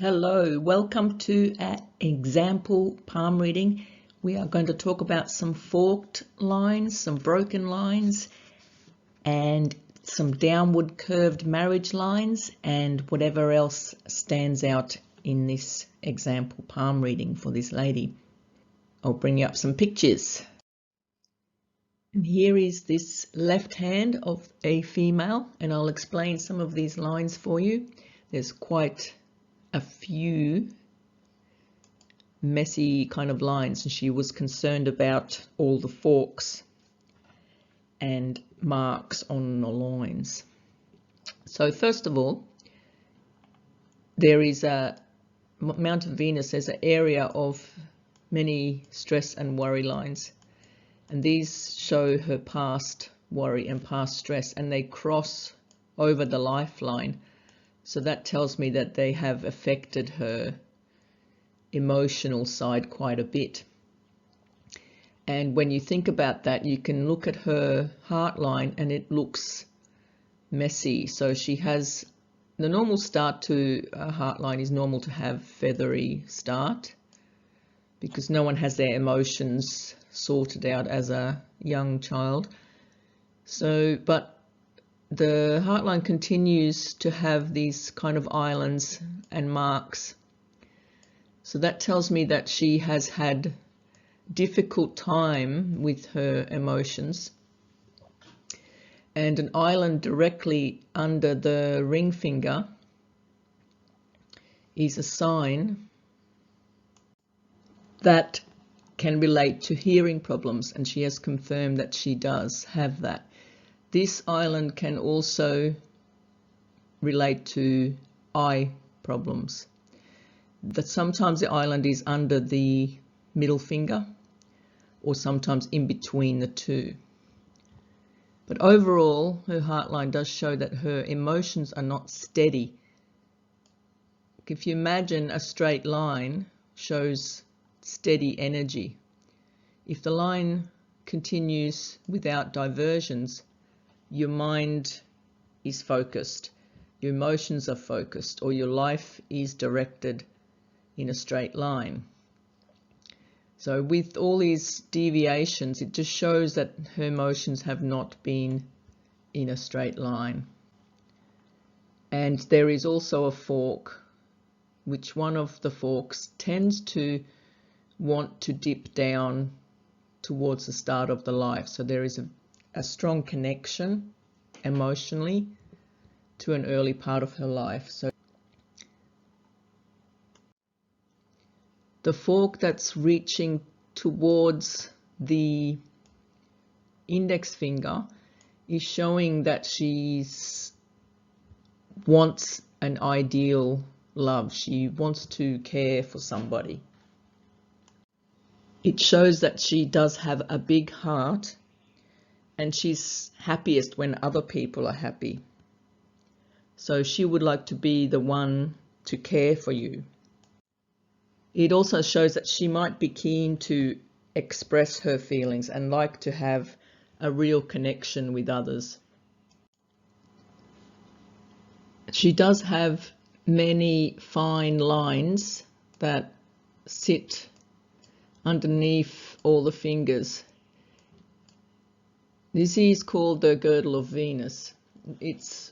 Hello, welcome to an example palm reading. We are going to talk about some forked lines, some broken lines, and some downward curved marriage lines, and whatever else stands out in this example palm reading for this lady. I'll bring you up some pictures. And here is this left hand of a female, and I'll explain some of these lines for you. There's quite a few messy kind of lines, and she was concerned about all the forks and marks on the lines. So first of all, there is a Mount of Venus as an area of many stress and worry lines, and these show her past worry and past stress, and they cross over the lifeline. So that tells me that they have affected her emotional side quite a bit. And when you think about that, you can look at her heart line and it looks messy. So she has the normal start to a heart line is normal to have feathery start, because no one has their emotions sorted out as a young child. But the heartline continues to have these kind of islands and marks. So that tells me that she has had difficult time with her emotions. And an island directly under the ring finger is a sign that can relate to hearing problems, and she has confirmed that she does have that. This island can also relate to eye problems. That sometimes the island is under the middle finger or sometimes in between the two. But overall, her heartline does show that her emotions are not steady. If you imagine a straight line shows steady energy. If the line continues without diversions, your mind is focused, your emotions are focused, or your life is directed in a straight line. So with all these deviations, it just shows that her emotions have not been in a straight line. And there is also a fork, which one of the forks tends to want to dip down towards the start of the life. So there is a strong connection emotionally to an early part of her life. So the fork that's reaching towards the index finger is showing that she wants an ideal love. She wants to care for somebody. It shows that she does have a big heart, and she's happiest when other people are happy. So she would like to be the one to care for you. It also shows that she might be keen to express her feelings and like to have a real connection with others. She does have many fine lines that sit underneath all the fingers. This is called the Girdle of Venus. It's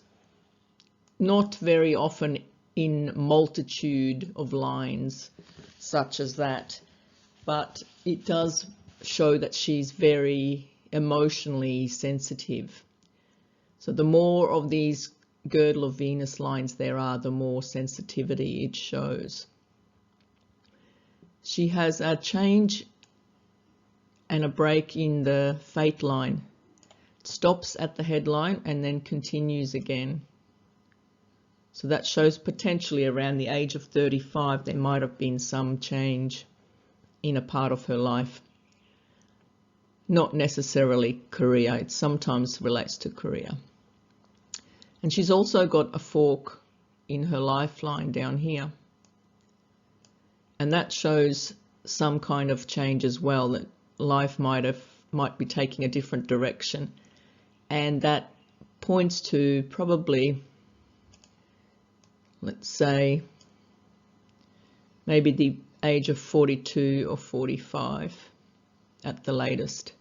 not very often in multitude of lines such as that, but it does show that she's very emotionally sensitive. So the more of these Girdle of Venus lines there are, the more sensitivity it shows. She has a change and a break in the fate line. Stops at the headline and then continues again. So that shows potentially around the age of 35 there might have been some change in a part of her life. Not necessarily career, it sometimes relates to career. And she's also got a fork in her lifeline down here. And that shows some kind of change as well, that life might be taking a different direction. And that points to probably, let's say, maybe the age of 42 or 45 at the latest.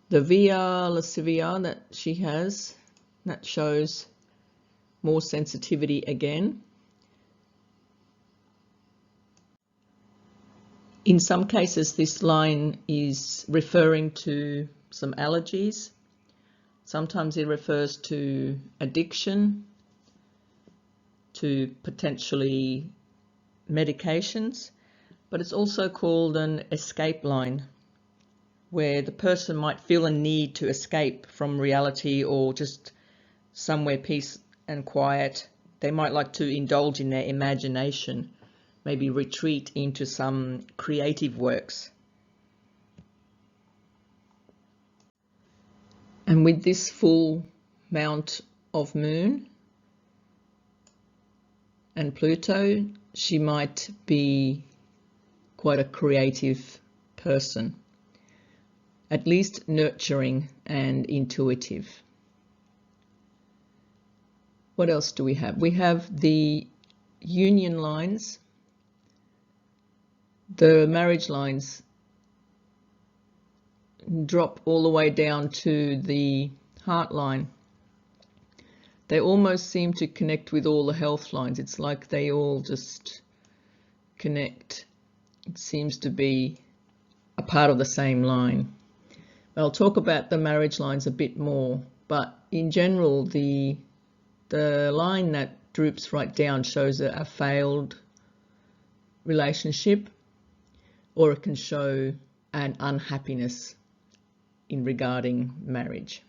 The Via Lascivia that she has, that shows more sensitivity again. In some cases, this line is referring to some allergies. Sometimes it refers to addiction, to potentially medications, but it's also called an escape line, where the person might feel a need to escape from reality or just somewhere peace and quiet. They might like to indulge in their imagination, maybe retreat into some creative works. And with this full mount of Moon and Pluto, she might be quite a creative person, at least nurturing and intuitive. What else do we have? We have the union lines, the marriage lines drop all the way down to the heart line. They almost seem to connect with all the health lines. It's like they all just connect. It seems to be a part of the same line. I'll talk about the marriage lines a bit more, but in general, the line that droops right down shows a failed relationship, or it can show an unhappiness in regarding marriage.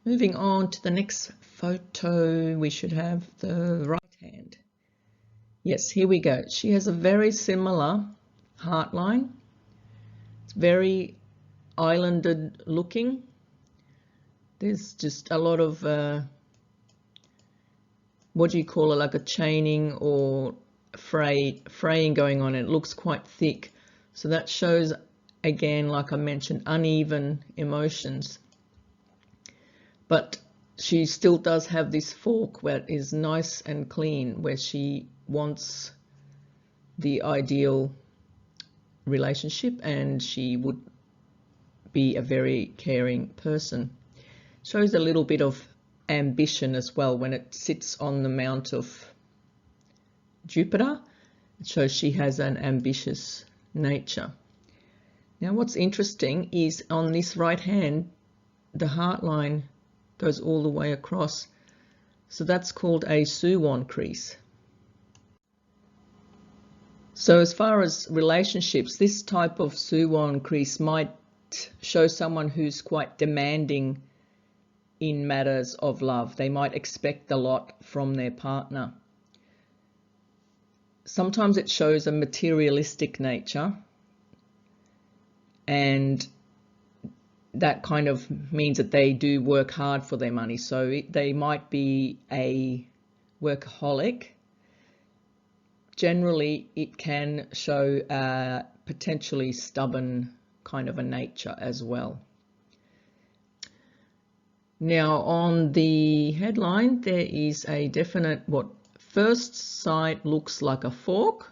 Moving on to the next photo, we should have the right hand. Yes, here we go. She has a very similar heart line. It's very islanded looking. There's just a lot of, what do you call it, like a chaining or fraying going on. It looks quite thick. So that shows, again, like I mentioned, uneven emotions. But she still does have this fork that is nice and clean, where she wants the ideal relationship and she would be a very caring person. Shows a little bit of ambition as well when it sits on the mount of Jupiter. It shows she has an ambitious nature. Now what's interesting is on this right hand, the heart line goes all the way across. So that's called a Suwon crease. So as far as relationships, this type of Suwon crease might show someone who's quite demanding in matters of love. They might expect a lot from their partner. Sometimes it shows a materialistic nature, and that kind of means that they do work hard for their money. So they might be a workaholic. Generally, it can show a potentially stubborn kind of a nature as well. Now on the headline, there is a definite, what first sight looks like a fork,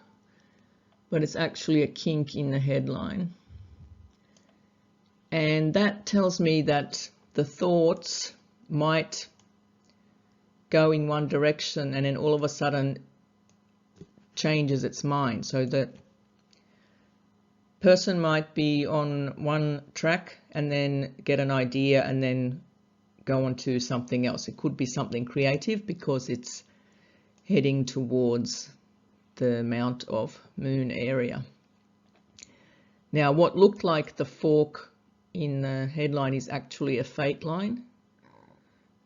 but it's actually a kink in the headline. And that tells me that the thoughts might go in one direction and then all of a sudden changes its mind. So that person might be on one track and then get an idea and then go on to something else. It could be something creative because it's heading towards the Mount of Moon area. Now what looked like the fork in the headline is actually a fate line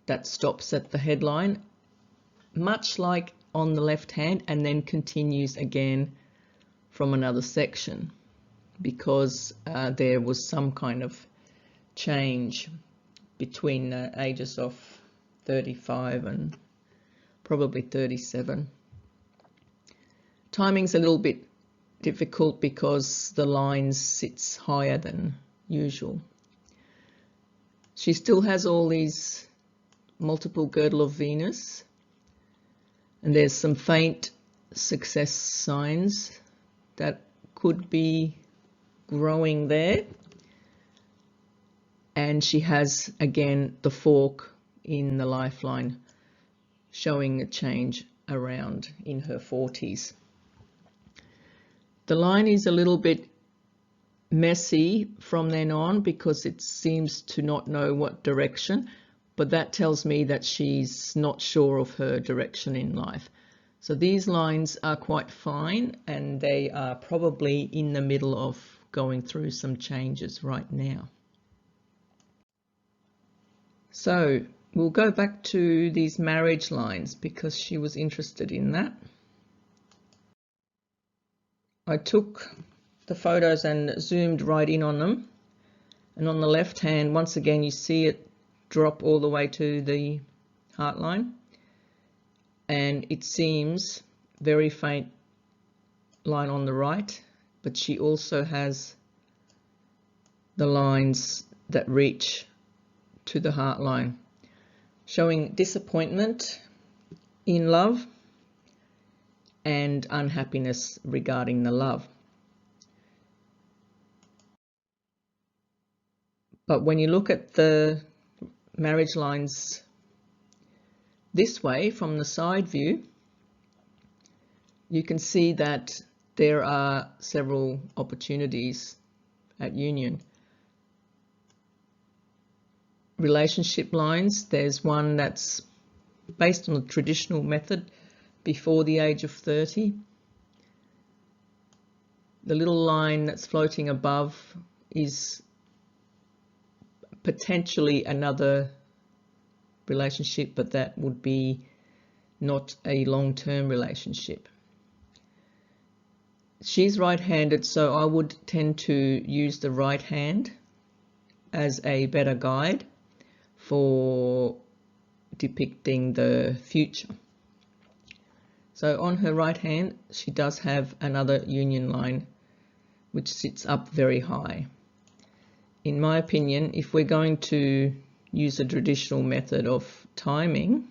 that stops at the headline, much like on the left hand, and then continues again from another section, because there was some kind of change between the ages of 35 and probably 37. Timing's a little bit difficult because the line sits higher than usual. She still has all these multiple Girdle of Venus, And there's some faint success signs that could be growing there. And she has, again, the fork in the lifeline showing a change around in her 40s. The line is a little bit messy from then on because it seems to not know what direction, but that tells me that she's not sure of her direction in life. So these lines are quite fine, and they are probably in the middle of going through some changes right now. So we'll go back to these marriage lines because she was interested in that. I took the photos and zoomed right in on them, and on the left hand, once again, you see it drop all the way to the heart line, and it seems very faint line on the right, but she also has the lines that reach to the heart line, showing disappointment in love and unhappiness regarding the love. But when you look at the marriage lines this way from the side view, you can see that there are several opportunities at union. Relationship lines, there's one that's based on the traditional method before the age of 30. The little line that's floating above is potentially another relationship, but that would be not a long-term relationship. She's right-handed, so I would tend to use the right hand as a better guide for depicting the future. So on her right hand, she does have another union line which sits up very high. In my opinion, if we're going to use a traditional method of timing,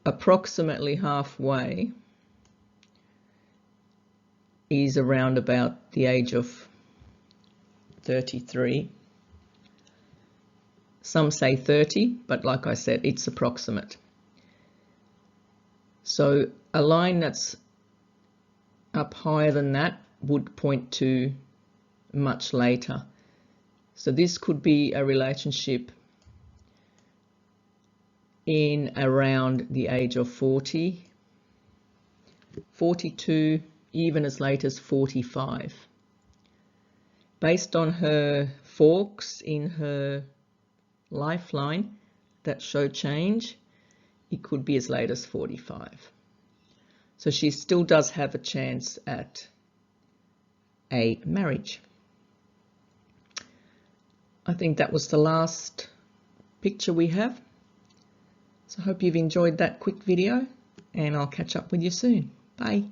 approximately halfway is around about the age of 33. Some say 30, but like I said, it's approximate. So a line that's up higher than that would point to much later. So this could be a relationship in around the age of 40, 42, even as late as 45. Based on her forks in her lifeline that show change, it could be as late as 45. So she still does have a chance at a marriage. I think that was the last picture we have. So I hope you've enjoyed that quick video, and I'll catch up with you soon. Bye.